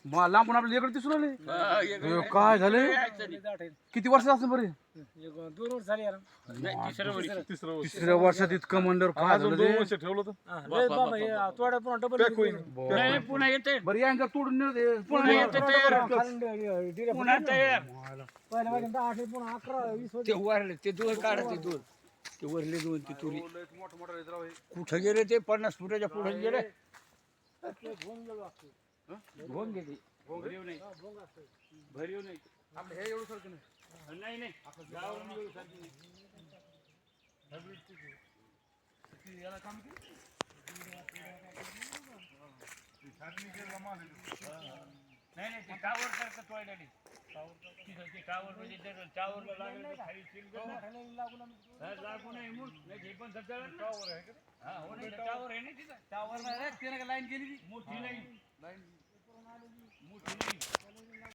मग लांबून आपल्याला इकडे दिसून आले. हे काय झाले? किती वर्ष असेल बरे? 2 वर्ष झाली यार. तिसऱ्या वर्षात इतकं म्हणल्यावर काय झालं रे? ठेवलं तर लय बाबा हे थोडा पुन्हा डबल पॅक होईल. नाही पुन्हा येते बरं या अंगात तोडून नेलं ते. पुन्हा येते ते पुन्हा तयार पहिल्या वाजून 8 पुन्हा 11 20 ते वरले ते दोन काढते दोन ते वरले दोन ती तुरी मोठं मोठं आहेत राव हे. कुठं गेले ते 50 फुटाच्या पुढे गेले भोंग गेलो असतो. भोंग गेले भरीव नाही भरीव नाही आपलं हे एवढं सारखं नाही. नाही नाही गावावरून येऊ सारखी नाही. याला काम केलं? नाही नाही ते टावर करतात टॉयलेट तिथं ते टावर म्हणजे टावरला लागेल तर खाली सिंगल लागू नाही मूळ नाही ते पण टावर आहे का हा हो नाही टावर आहे ना तिथं त्यावर नाही रे, त्यानं लाईन केली ती. मोठी नाही लाईन मोठी